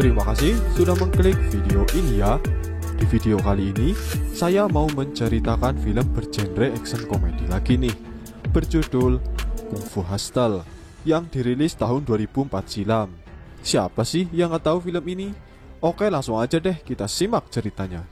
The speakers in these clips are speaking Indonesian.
Terima kasih sudah mengklik video ini ya. Di video kali ini, saya mau menceritakan film bergenre action komedi lagi nih, berjudul Kung Fu Hustle, yang dirilis tahun 2004 silam. Siapa sih yang nggak tahu film ini? Oke, langsung aja deh kita simak ceritanya.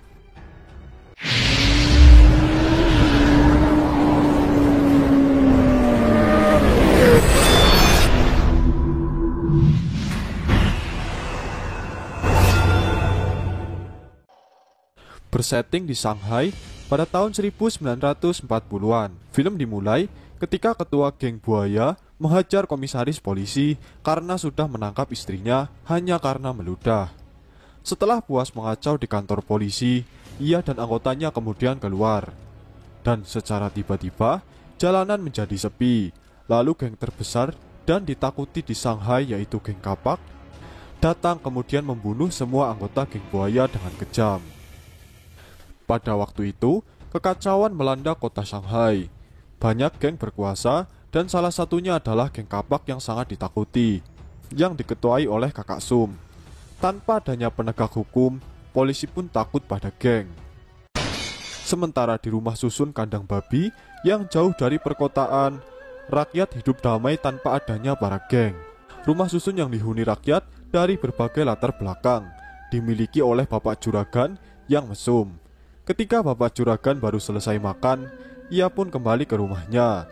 Bersetting di Shanghai pada tahun 1940-an. Film dimulai ketika ketua geng buaya menghajar komisaris polisi karena sudah menangkap istrinya hanya karena meludah. Setelah puas mengacau di kantor polisi, ia dan anggotanya kemudian keluar. Dan secara tiba-tiba, jalanan menjadi sepi. Lalu geng terbesar dan ditakuti di Shanghai, yaitu geng kapak, datang kemudian membunuh semua anggota geng buaya dengan kejam. Pada waktu itu, kekacauan melanda kota Shanghai. Banyak geng berkuasa dan salah satunya adalah geng kapak yang sangat ditakuti, yang diketuai oleh Kakak Sum. Tanpa adanya penegak hukum, polisi pun takut pada geng. Sementara di rumah susun kandang babi yang jauh dari perkotaan, rakyat hidup damai tanpa adanya para geng. Rumah susun yang dihuni rakyat dari berbagai latar belakang, dimiliki oleh Bapak Juragan yang mesum. Ketika Bapak Juragan baru selesai makan, ia pun kembali ke rumahnya.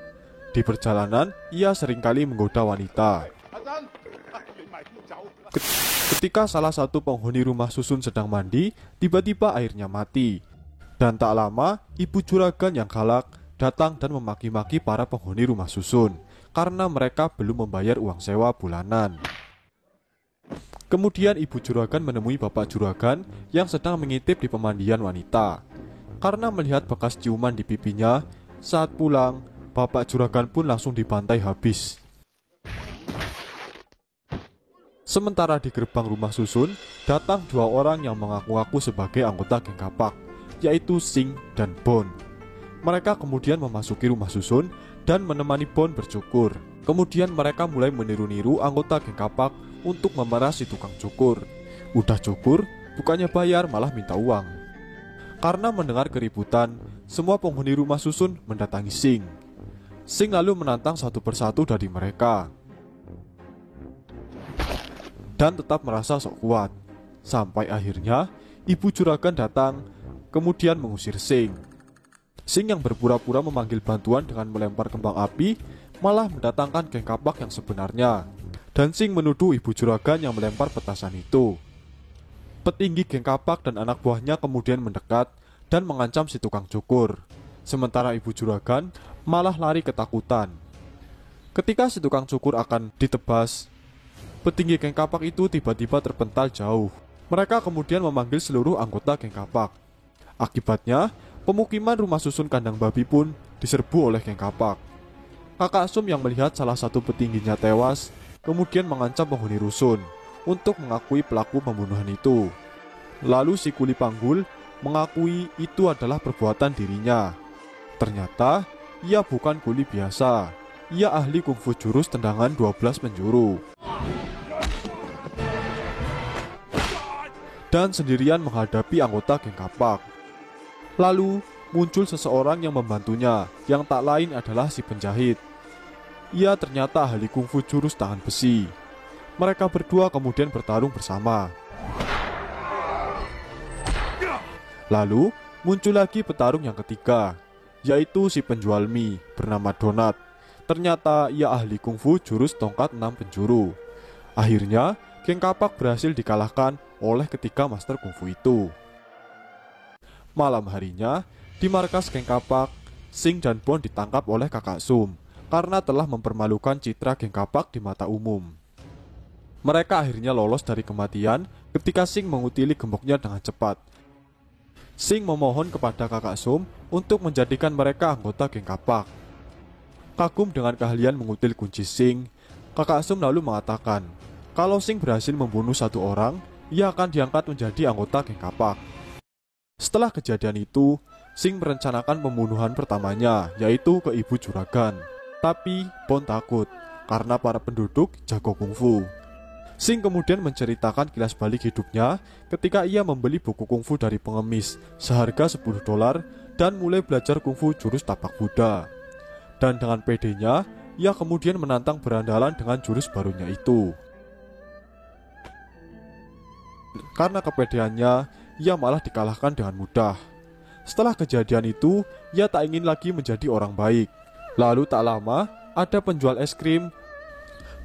Di perjalanan, ia seringkali menggoda wanita. Ketika salah satu penghuni rumah susun sedang mandi, tiba-tiba airnya mati. Dan tak lama, Ibu Juragan yang galak datang dan memaki-maki para penghuni rumah susun karena mereka belum membayar uang sewa bulanan. Kemudian Ibu Juragan menemui Bapak Juragan yang sedang mengintip di pemandian wanita. Karena melihat bekas ciuman di pipinya, saat pulang, Bapak Juragan pun langsung dibantai habis. Sementara di gerbang rumah susun, datang dua orang yang mengaku-ngaku sebagai anggota geng kapak, yaitu Sing dan Bon. Mereka kemudian memasuki rumah susun dan menemani Bon bercukur. Kemudian mereka mulai meniru-niru anggota geng kapak untuk memeras si tukang cukur. Udah cukur, bukannya bayar malah minta uang. Karena mendengar keributan, semua penghuni rumah susun mendatangi Sing. Sing lalu menantang satu persatu dari mereka dan tetap merasa sok kuat. Sampai akhirnya Ibu Juragan datang, kemudian mengusir Sing. Sing yang berpura-pura memanggil bantuan dengan melempar kembang api malah mendatangkan geng kapak yang sebenarnya. Dan Sing menuduh Ibu Juragan yang melempar petasan itu. Petinggi geng kapak dan anak buahnya kemudian mendekat dan mengancam si tukang cukur. Sementara Ibu Juragan malah lari ketakutan. Ketika si tukang cukur akan ditebas, petinggi geng kapak itu tiba-tiba terpental jauh. Mereka kemudian memanggil seluruh anggota geng kapak. Akibatnya, pemukiman rumah susun kandang babi pun diserbu oleh geng kapak. Kakak Sum yang melihat salah satu petingginya tewas, kemudian mengancam penghuni rusun untuk mengakui pelaku pembunuhan itu. Lalu si kuli panggul mengakui itu adalah perbuatan dirinya. Ternyata ia bukan kuli biasa. Ia ahli kungfu jurus tendangan 12 penjuru. Dan sendirian menghadapi anggota geng kapak. Lalu muncul seseorang yang membantunya, yang tak lain adalah si penjahit. Ia ternyata ahli kungfu jurus tangan besi. Mereka berdua kemudian bertarung bersama. Lalu muncul lagi petarung yang ketiga, yaitu si penjual mie bernama Donat. Ternyata ia ahli kungfu jurus tongkat 6 penjuru. Akhirnya geng kapak berhasil dikalahkan oleh ketiga master kungfu itu. Malam harinya, di markas geng kapak, Sing dan Bon ditangkap oleh Kakak Sum karena telah mempermalukan citra geng kapak di mata umum. Mereka akhirnya lolos dari kematian ketika Sing mengutili gemboknya dengan cepat. Sing memohon kepada Kakak Sum untuk menjadikan mereka anggota geng kapak. Kagum dengan keahlian mengutil kunci Sing, Kakak Sum lalu mengatakan, kalau Sing berhasil membunuh satu orang, ia akan diangkat menjadi anggota geng kapak. Setelah kejadian itu, Sing merencanakan pembunuhan pertamanya, yaitu ke ibu juragan. Tapi Bon takut, karena para penduduk jago kungfu. Sing kemudian menceritakan kilas balik hidupnya ketika ia membeli buku kungfu dari pengemis seharga $10 dan mulai belajar kungfu jurus tapak Buddha. Dan dengan pedenya, ia kemudian menantang berandalan dengan jurus barunya itu. Karena kepedeannya, ia malah dikalahkan dengan mudah. Setelah kejadian itu, ia tak ingin lagi menjadi orang baik. Lalu tak lama, ada penjual es krim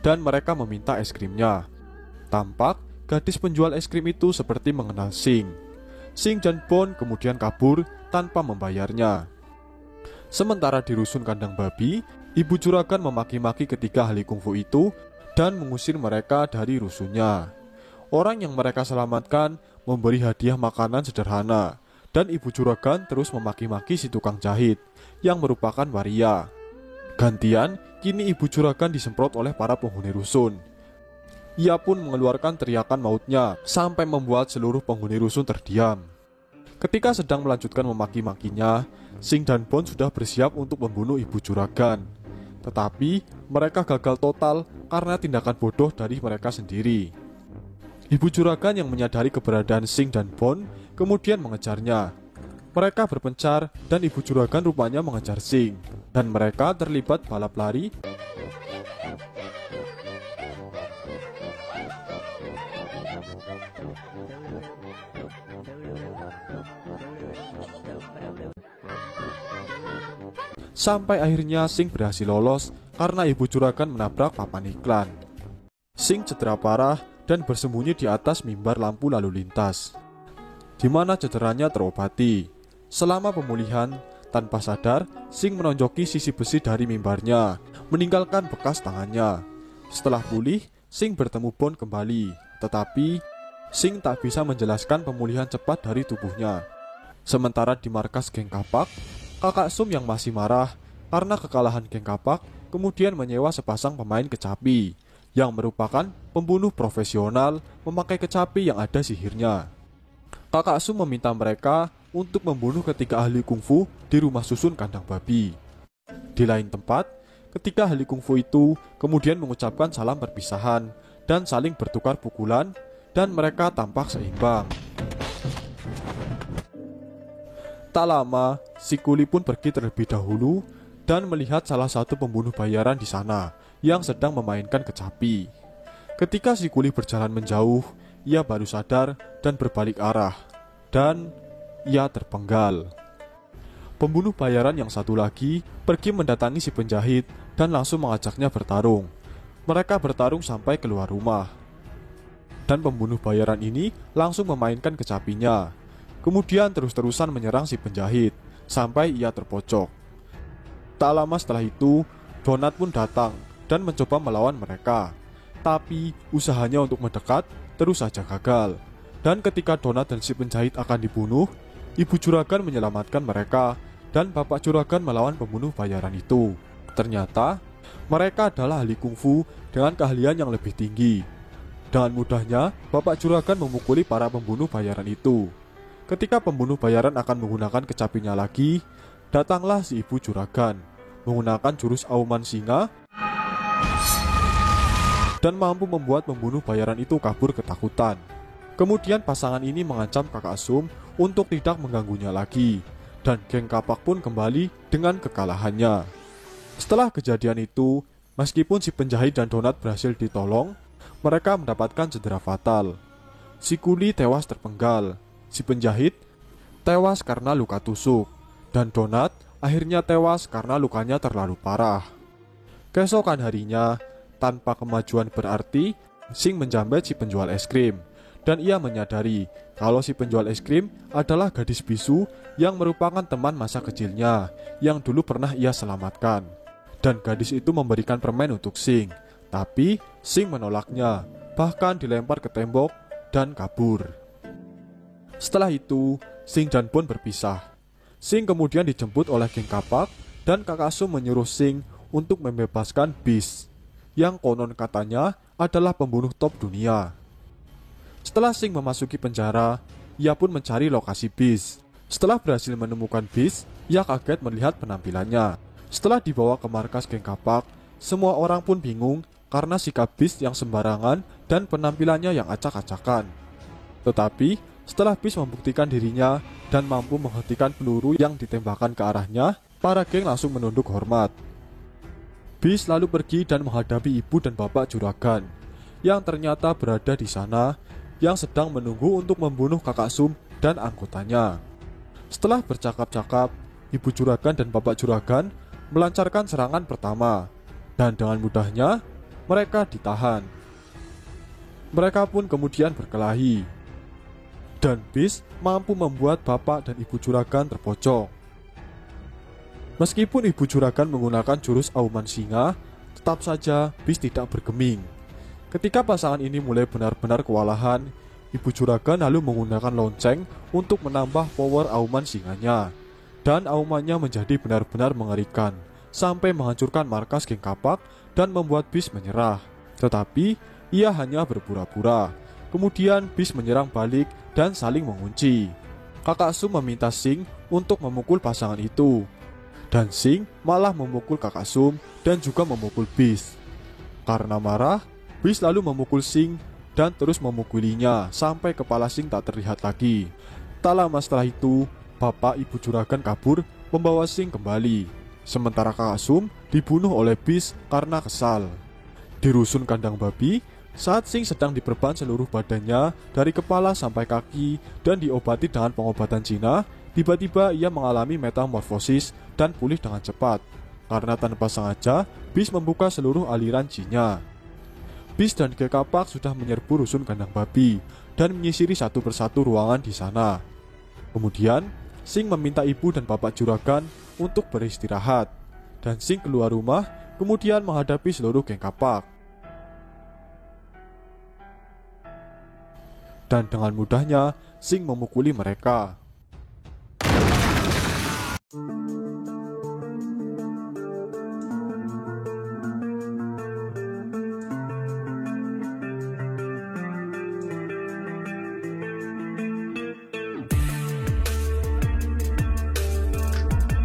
dan mereka meminta es krimnya. Tampak gadis penjual es krim itu seperti mengenal Sing. Sing dan Bon kemudian kabur tanpa membayarnya. Sementara di rusun kandang babi, ibu juragan memaki-maki ketiga ahli kungfu itu dan mengusir mereka dari rusunnya. Orang yang mereka selamatkan memberi hadiah makanan sederhana, dan ibu juragan terus memaki-maki si tukang jahit yang merupakan waria. Gantian, kini ibu juragan disemprot oleh para penghuni rusun. Ia pun mengeluarkan teriakan mautnya sampai membuat seluruh penghuni rusun terdiam. Ketika sedang melanjutkan memaki-makinya, Sing dan Bon sudah bersiap untuk membunuh ibu juragan. Tetapi mereka gagal total karena tindakan bodoh dari mereka sendiri. Ibu juragan yang menyadari keberadaan Sing dan Bon kemudian mengejarnya. Mereka berpencar dan ibu juragan rupanya mengejar Sing, dan mereka terlibat balap lari. Sampai akhirnya Sing berhasil lolos karena ibu juragan menabrak papan iklan. Sing cedera parah dan bersembunyi di atas mimbar lampu lalu lintas, di mana cederanya terobati. Selama pemulihan, tanpa sadar, Sing menonjoki sisi besi dari mimbarnya, meninggalkan bekas tangannya. Setelah pulih, Sing bertemu Bon kembali, tetapi Sing tak bisa menjelaskan pemulihan cepat dari tubuhnya. Sementara di markas geng kapak, Kakak Sum yang masih marah karena kekalahan geng kapak kemudian menyewa sepasang pemain kecapi yang merupakan pembunuh profesional memakai kecapi yang ada sihirnya. Kakak Sum meminta mereka untuk membunuh ketiga ahli kungfu di rumah susun kandang babi. Di lain tempat, ketiga ahli kungfu itu kemudian mengucapkan salam perpisahan dan saling bertukar pukulan, dan mereka tampak seimbang. Tak lama, si kuli pun pergi terlebih dahulu dan melihat salah satu pembunuh bayaran di sana yang sedang memainkan kecapi. Ketika si kuli berjalan menjauh, ia baru sadar dan berbalik arah, dan ia terpenggal. Pembunuh bayaran yang satu lagi pergi mendatangi si penjahit dan langsung mengajaknya bertarung. Mereka bertarung sampai keluar rumah, dan pembunuh bayaran ini langsung memainkan kecapinya. Kemudian terus-terusan menyerang si penjahit sampai ia terpojok. Tak lama setelah itu, Donat pun datang dan mencoba melawan mereka. Tapi usahanya untuk mendekat terus saja gagal. Dan ketika Donat dan si penjahit akan dibunuh, ibu juragan menyelamatkan mereka dan bapak juragan melawan pembunuh bayaran itu. Ternyata mereka adalah ahli kungfu dengan keahlian yang lebih tinggi. Dengan mudahnya, bapak juragan memukuli para pembunuh bayaran itu. Ketika pembunuh bayaran akan menggunakan kecapinya lagi, datanglah si ibu juragan menggunakan jurus auman singa dan mampu membuat pembunuh bayaran itu kabur ketakutan. Kemudian pasangan ini mengancam Kakak Sum untuk tidak mengganggunya lagi, dan geng kapak pun kembali dengan kekalahannya. Setelah kejadian itu, meskipun si penjahit dan Donat berhasil ditolong, mereka mendapatkan cedera fatal. Si kuli tewas terpenggal, si penjahit tewas karena luka tusuk, dan Donat akhirnya tewas karena lukanya terlalu parah. Keesokan harinya, tanpa kemajuan berarti, Sing menjambet si penjual es krim, dan ia menyadari kalau si penjual es krim adalah gadis bisu yang merupakan teman masa kecilnya yang dulu pernah ia selamatkan. Dan gadis itu memberikan permen untuk Sing, tapi Sing menolaknya bahkan dilempar ke tembok dan kabur. Setelah itu, Sing dan Bon berpisah. Sing kemudian dijemput oleh geng kapak dan Kakak Sum menyuruh Sing untuk membebaskan Beast, yang konon katanya adalah pembunuh top dunia. Setelah Sing memasuki penjara, ia pun mencari lokasi Beast. Setelah berhasil menemukan Beast, ia kaget melihat penampilannya. Setelah dibawa ke markas geng kapak, semua orang pun bingung karena sikap Beast yang sembarangan dan penampilannya yang acak-acakan. Tetapi, setelah Beast membuktikan dirinya dan mampu menghentikan peluru yang ditembakkan ke arahnya, para geng langsung menunduk hormat. Beast lalu pergi dan menghadapi ibu dan bapak juragan, yang ternyata berada di sana, yang sedang menunggu untuk membunuh Kakak Sum dan anggotanya. Setelah bercakap-cakap, ibu juragan dan bapak juragan melancarkan serangan pertama, dan dengan mudahnya mereka ditahan. Mereka pun kemudian berkelahi, dan Beast mampu membuat bapak dan ibu juragan terpojok. Meskipun ibu juragan menggunakan jurus auman singa, tetap saja Beast tidak bergeming. Ketika pasangan ini mulai benar-benar kewalahan, ibu juragan lalu menggunakan lonceng untuk menambah power auman singanya, dan aumannya menjadi benar-benar mengerikan, sampai menghancurkan markas geng kapak dan membuat Beast menyerah. Tetapi ia hanya berpura-pura. Kemudian Beast menyerang balik dan saling mengunci. Kakak Sum meminta Sing untuk memukul pasangan itu, dan Sing malah memukul Kakak Sum dan juga memukul Beast. Karena marah, Beast lalu memukul Sing dan terus memukulinya sampai kepala Sing tak terlihat lagi. Tak lama setelah itu, bapak ibu juragan kabur membawa Sing kembali, sementara Kakak Sum dibunuh oleh Beast karena kesal. Di rusun kandang babi, saat Sing sedang diperban seluruh badannya dari kepala sampai kaki dan diobati dengan pengobatan Cina, tiba-tiba ia mengalami metamorfosis dan pulih dengan cepat. Karena tanpa sengaja, Beast membuka seluruh aliran Qi-nya. Beast dan geng kapak sudah menyerbu rusun kandang babi dan menyisiri satu persatu ruangan di sana. Kemudian, Sing meminta ibu dan bapak juragan untuk beristirahat, dan Sing keluar rumah kemudian menghadapi seluruh geng kapak. Dan dengan mudahnya, Sing memukuli mereka.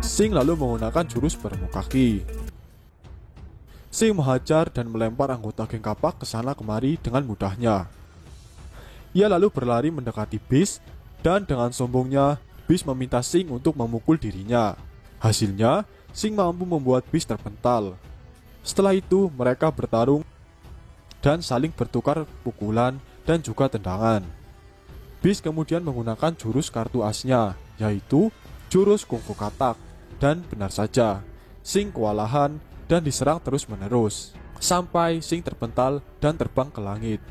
Sing lalu menggunakan jurus beremu kaki. Sing menghajar dan melempar anggota geng kapak ke sana kemari dengan mudahnya. Ia lalu berlari mendekati Beast, dan dengan sombongnya, Beast meminta Sing untuk memukul dirinya. Hasilnya, Sing mampu membuat Beast terpental. Setelah itu, mereka bertarung dan saling bertukar pukulan dan juga tendangan. Beast kemudian menggunakan jurus kartu asnya, yaitu jurus kungfu katak. Dan benar saja, Sing kewalahan dan diserang terus-menerus, sampai Sing terpental dan terbang ke langit.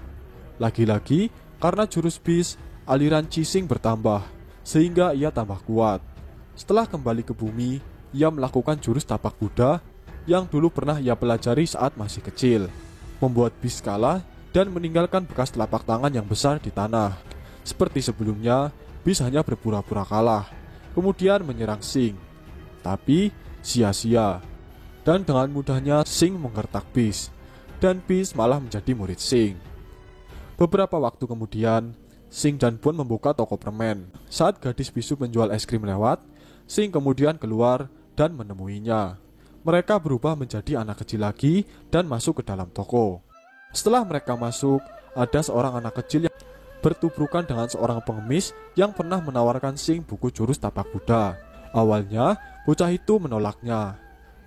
Lagi-lagi, karena jurus Beast, aliran Qi Sing bertambah, sehingga ia tambah kuat. Setelah kembali ke bumi, ia melakukan jurus tapak kuda yang dulu pernah ia pelajari saat masih kecil, membuat Beast kalah dan meninggalkan bekas telapak tangan yang besar di tanah. Seperti sebelumnya, Beast hanya berpura-pura kalah, kemudian menyerang Sing. Tapi sia-sia, dan dengan mudahnya Sing menggertak Beast, dan Beast malah menjadi murid Sing. Beberapa waktu kemudian, Sing dan Bon membuka toko permen. Saat gadis bisu penjual es krim lewat, Sing kemudian keluar dan menemuinya. Mereka berubah menjadi anak kecil lagi dan masuk ke dalam toko. Setelah mereka masuk, ada seorang anak kecil yang bertubrukan dengan seorang pengemis yang pernah menawarkan Sing buku jurus tapak kuda. Awalnya, bocah itu menolaknya.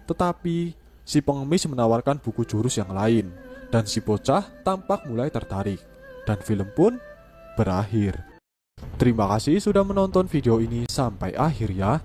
Tetapi, si pengemis menawarkan buku jurus yang lain, dan si bocah tampak mulai tertarik. Dan film pun berakhir. Terima kasih sudah menonton video ini sampai akhir ya.